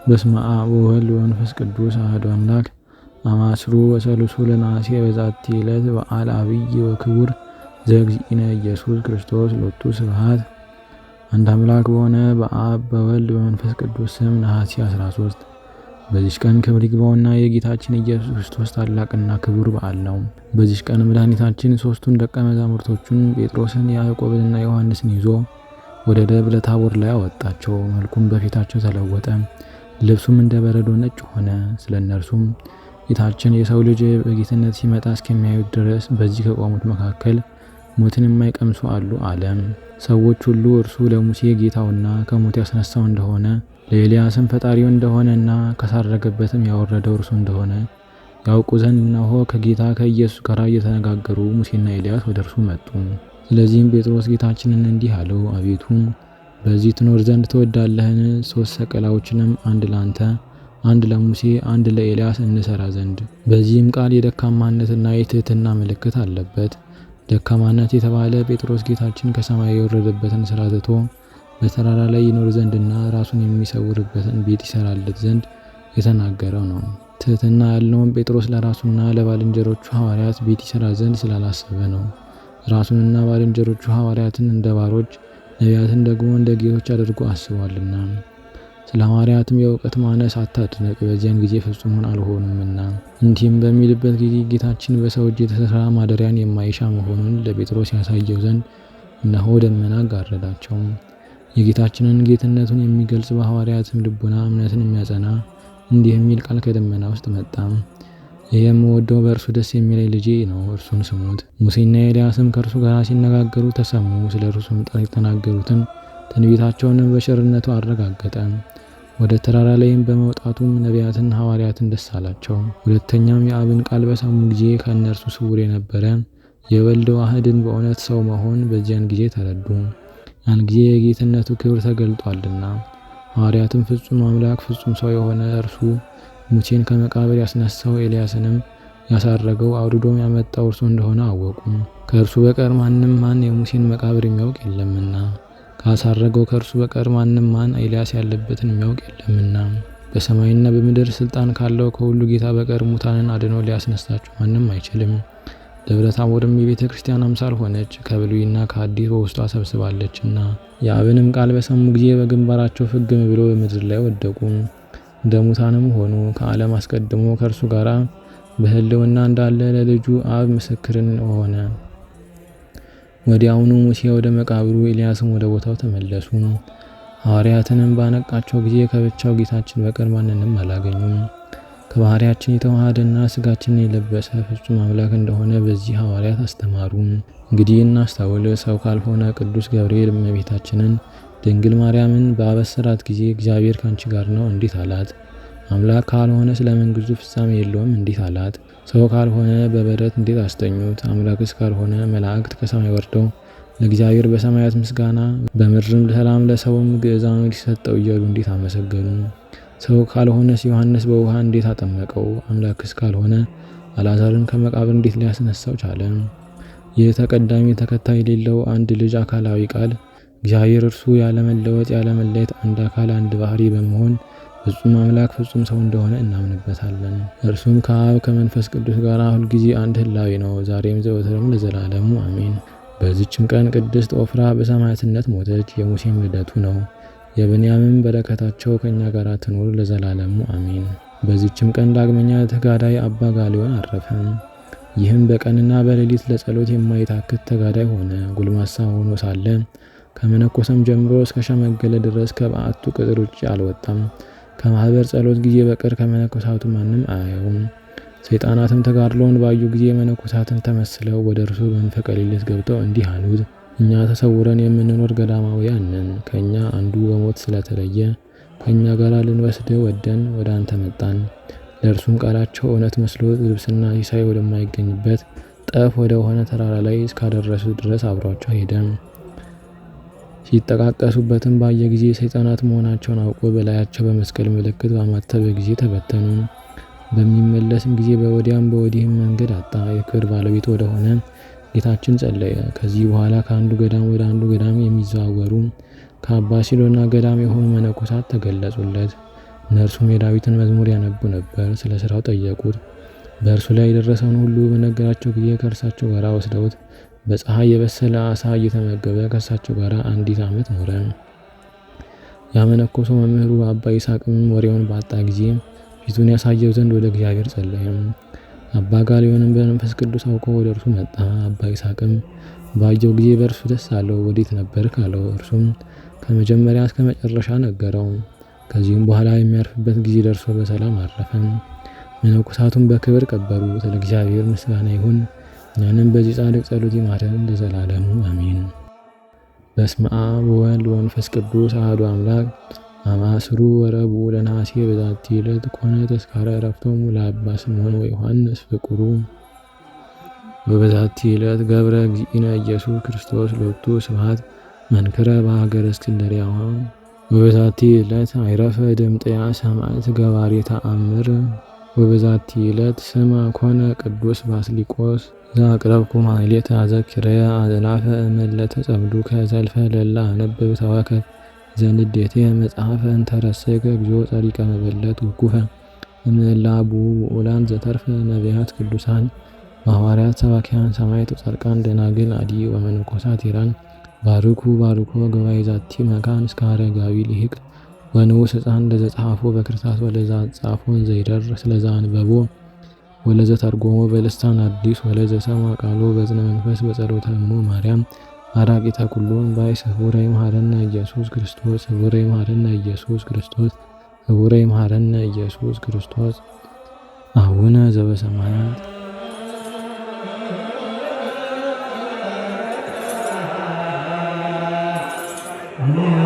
በስመ አብ ወወልድ ወመንፈስ ቅዱስ አሐዱ አምላክ። አማስሩ ወሰሉሱ ለነሐሴ በዛቲ ዕለት በዓል አብይ ወክቡር ዘእግዚእነ ኢየሱስ ክርስቶስ ሎቱ ስብሐት። አንድ አምላክ በሆነ በአብ በወልድ በመንፈስ ቅዱስ ስም ነሐሴ 13 በዚች ቀን ክብር ይግባውና የጌታችን ኢየሱስ ክርስቶስ ታላቅና ክቡር በዓል ነው። በዚች ቀን መድኃኒታችን ሦስቱን ደቀ መዛሙርቶቹን ጴጥሮስን፣ ያዕቆብንና ዮሐንስን ይዞ ወደ ደብረ ታቦር ላይ አወጣቸው። መልኩም በፊታቸው ተለወጠ፣ ልብሱም እንደ በረዶ ነጭ ሆነ። ስለ እነርሱም ጌታችን የሰው ልጅ በጌትነት ሲመጣ እስከሚያዩት ድረስ በዚህ ከቆሙት መካከል ሞትን የማይቀምሱ አሉ አለ። ሰዎች ሁሉ እርሱ ለሙሴ ጌታውና ከሞት ያስነሳው እንደሆነ ለኤልያስም ፈጣሪው እንደሆነና ካሳረገበትም ያወረደው እርሱ እንደሆነ ያውቁ ዘንድ እነሆ ከጌታ ከኢየሱስ ጋር እየተነጋገሩ ሙሴና ኤልያስ ወደ እርሱ መጡ። ስለዚህም ጴጥሮስ ጌታችንን እንዲህ አለው፣ አቤቱ በዚህ ትኖር ዘንድ ትወዳለህን? 3 ሰቀላዎችንም አንድ ላንተ፣ አንድ ለሙሴ፣ አንድ ለኤልያስ እንሰራ ዘንድ። በዚህም ቃል የደካማነትና የትህትና ምልክት አለበት። ደካማነት የተባለ ጴጥሮስ ጌታችን ከሰማይ የወረደበትን ስራ ትቶ በተራራ ላይ ይኖር ዘንድና ራሱን የሚሰውርበትን ቤት ይሰራለት ዘንድ የተናገረው ነው። ትህትና ያልነውም ጴጥሮስ ለራሱና ለባልንጀሮቹ ሐዋርያት ቤት ይሰራ ዘንድ ስላላሰበ ነው። ራሱንና ባልንጀሮቹ ሐዋርያትን እንደ ባሮች፣ ነቢያትን ደግሞ እንደ ጌቶች አድርጎ አስቧልና። ስለ ሐዋርያትም የእውቀት ማነስ አታድነቅ፣ በዚያን ጊዜ ፍጹማን አልሆኑምና። እንዲህም በሚልበት ጊዜ ጌታችን በሰው እጅ የተሰራ ማደሪያን የማይሻ መሆኑን ለጴጥሮስ ያሳየው ዘንድ እነሆ ደመና ጋረዳቸው። የጌታችንን ጌትነቱን የሚገልጽ በሐዋርያትም ልቡና እምነትን የሚያጸና እንዲህ የሚል ቃል ከደመና ውስጥ መጣ። ይህ የምወደው በእርሱ ደስ የሚለኝ ልጄ ነው፣ እርሱን ስሙት። ሙሴና ኤልያስም ከእርሱ ጋር ሲነጋገሩ ተሰሙ። ስለ እርሱም የተናገሩትን ትንቢታቸውንም በቸርነቱ አረጋገጠ። ወደ ተራራ ላይም በመውጣቱም ነቢያትን ሐዋርያትን ደስ አላቸው። ሁለተኛም የአብን ቃል በሰሙ ጊዜ ከእነርሱ ስውር የነበረ የወልድ ዋህድን በእውነት ሰው መሆን በዚያን ጊዜ ተረዱ። ያን ጊዜ የጌትነቱ ክብር ተገልጧልና። ሐዋርያትም ፍጹም አምላክ ፍጹም ሰው የሆነ እርሱ ሙሴን ከመቃብር ያስነሳው ኤልያስንም ያሳረገው አውርዶም ያመጣው እርሱ እንደሆነ አወቁ። ከእርሱ በቀር ማንም ማን የሙሴን መቃብር የሚያውቅ የለምና፣ ካሳረገው ከእርሱ በቀር ማንም ማን ኤልያስ ያለበትን የሚያውቅ የለምና። በሰማይና በምድር ስልጣን ካለው ከሁሉ ጌታ በቀር ሙታንን አድኖ ሊያስነሳቸው ማንም አይችልም። ደብረ ታቦርም የቤተ ክርስቲያን አምሳል ሆነች፣ ከብሉይና ከአዲስ በውስጧ ሰብስባለችና። የአብንም ቃል በሰሙ ጊዜ በግንባራቸው ፍግም ብሎ በምድር ላይ ወደቁ፣ እንደ ሙታንም ሆኑ። ከዓለም አስቀድሞ ከእርሱ ጋር በሕልውና እንዳለ ለልጁ አብ ምስክርን ሆነ። ወዲያውኑ ሙሴ ወደ መቃብሩ፣ ኤልያስም ወደ ቦታው ተመለሱ። ሐዋርያትንም ባነቃቸው ጊዜ ከብቻው ጌታችን በቀር ማንንም አላገኙም። ከባህሪያችን የተዋሃደና ስጋችንን የለበሰ ፍጹም አምላክ እንደሆነ በዚህ ሐዋርያት አስተማሩ። እንግዲህ እናስተውል። ሰው ካልሆነ ቅዱስ ገብርኤል እመቤታችንን ድንግል ማርያምን በአበሰራት ጊዜ እግዚአብሔር ካንቺ ጋር ነው እንዴት አላት? አምላክ ካልሆነ ስለምን ግዙ ፍጻሜ የለውም እንዴት አላት? ሰው ካልሆነ በበረት እንዴት አስተኙት? አምላክስ ካልሆነ መላእክት ከሰማይ ወርደው ለእግዚአብሔር በሰማያት ምስጋና በምድርም ሰላም ለሰውም ግዕዛኑ ሊሰጠው እያሉ እንዴት አመሰገኑ? ሰው ካልሆነስ ዮሐንስ በውሃ እንዴት አጠመቀው? አምላክስ ካልሆነ አልዓዛርን ከመቃብር እንዴት ሊያስነሳው ቻለ? ይህ ተቀዳሚ ተከታይ የሌለው አንድ ልጅ አካላዊ ቃል እግዚአብሔር እርሱ ያለመለወጥ ያለመለየት አንድ አካል አንድ ባህሪ በመሆን ፍጹም አምላክ ፍጹም ሰው እንደሆነ እናምንበታለን። እርሱም ከአብ ከመንፈስ ቅዱስ ጋር ሁልጊዜ አንድ ህላዊ ነው፣ ዛሬም ዘወትርም ለዘላለሙ አሜን። በዚችም ቀን ቅድስት ኦፍራ በሰማዕትነት ሞተች። የሙሴም ልደቱ ነው። የብንያምም በረከታቸው ከእኛ ጋር ትኖር ለዘላለሙ አሜን። በዚችም ቀን ዳግመኛ ተጋዳይ አባ ጋሊዮን አረፈ። ይህም በቀንና በሌሊት ለጸሎት የማይታክት ተጋዳይ ሆነ። ጎልማሳ ሆኖ ሳለ ከመነኮሰም ጀምሮ እስከ ሸመገለ ድረስ ከበዓቱ ቅጥር ውጭ አልወጣም። ከማህበር ጸሎት ጊዜ በቀር ከመነኮሳቱ ማንም አያየውም። ሰይጣናትም ተጋድሎውን ባዩ ጊዜ መነኮሳትን ተመስለው ወደ እርሱ በመንፈቀ ሌሊት ገብተው እንዲህ አሉት፣ እኛ ተሰውረን የምንኖር ገዳማውያን ነን። ከእኛ አንዱ በሞት ስለተለየ ከእኛ ጋር ልንወስድህ ወደን ወደ አንተ መጣን። ለእርሱም ቃላቸው እውነት መስሎት ልብስና ሲሳይ ወደማይገኝበት ጠፍ ወደ ሆነ ተራራ ላይ እስካደረሱ ድረስ አብሯቸው ሄደ። ሲጠቃቀሱበትም ባየ ጊዜ ሰይጣናት መሆናቸውን አውቆ በላያቸው በመስቀል ምልክት ባማተበ ጊዜ ተበተኑ። በሚመለስም ጊዜ በወዲያም በወዲህም መንገድ አጣ። የክብር ባለቤት ወደሆነ ጌታችን ጸለየ። ከዚህ በኋላ ከአንዱ ገዳም ወደ አንዱ ገዳም የሚዘዋወሩ ከአባ ሲሎና ገዳም የሆኑ መነኮሳት ተገለጹለት። እነርሱም የዳዊትን መዝሙር ያነቡ ነበር። ስለ ስራው ጠየቁት። በእርሱ ላይ የደረሰውን ሁሉ በነገራቸው ጊዜ ከእርሳቸው ጋር ወስደውት በፀሐይ የበሰለ አሳ እየተመገበ ከእርሳቸው ጋር 1 ዓመት ኖረ። ያመነኮሰው መምህሩ አባ ይስሐቅም ወሬውን ባጣ ጊዜ ፊቱን ያሳየው ዘንድ ወደ እግዚአብሔር ጸለየም። አባ ጋልዮንም በመንፈስ ቅዱስ አውቆ ወደ እርሱ መጣ። አባ ይስሐቅም ባየው ጊዜ በእርሱ ደስ አለው። ወዴት ነበርክ አለው። እርሱም ከመጀመሪያ እስከ መጨረሻ ነገረው። ከዚህም በኋላ የሚያርፍበት ጊዜ ደርሶ በሰላም አረፈ። መነኮሳቱም በክብር ቀበሩት። ለእግዚአብሔር ምስጋና ይሁን፣ እኛንም በዚህ ጻድቅ ጸሎት ይማረን ለዘላለሙ አሜን። በስመ አብ ወወልድ ወመንፈስ ቅዱስ አሐዱ አምላክ አማስሩ ወረቡዕ ለነሐሴ በዛቲ ዕለት ኮነ ተስካረ ዕረፍቶሙ ለአባ ስምዖን ወዮሐንስ ፍቁሩ። በዛቲ ዕለት ገብረ እግዚእነ ኢየሱስ ክርስቶስ ሎቱ ስብሐት መንክረ በሀገረ እስክንድርያ። በዛቲ ዕለት አይረፈ ድምጥያ ሰማዕት ገባሬ ተአምር። በዛቲ ዕለት ስማ ኮነ ቅዱስ ባስሊቆስ ዘአቅረብኩ ማሕሌተ አዘኪርየ አእላፈ እምዕለተ ጸምዱከ ዘልፈ ለላ አነብብ ተወከፍ ዘንዴቴ መጽሐፈ እንተረሰይከ እግዚኦ ጸሪቀ መበለት ውኩፈ እምዕለ አብኡ ውእላን ዘተርፈ ነቢያት ቅዱሳን ሐዋርያት ሰባክያን ሰማዕታት ጻድቃን ደናግል አዲ ወመነኮሳት ኢራን ባርኩ ባርኮ ጉባኤ ዛቲ መካን እስከ አረጋዊ ሊቅ ወንዑስ ሕፃን ለዘጸሐፎ በክርታስ ወለዛ ጻፎን ዘይደርስ ለዛ አንበቦ ወለዘ ተርጎሞ በልሳን አዲስ ወለዘ ሰማ ቃሎ በዝነ መንፈስ በጸሎተ እሙ ማርያም አራቂተ ኩሉ እምባይ ስውረ ይምሃረነ ኢየሱስ ክርስቶስ ስውረ ይምሃረነ ኢየሱስ ክርስቶስ ስውረ ይምሃረነ ኢየሱስ ክርስቶስ። አቡነ ዘበሰማያት Amen.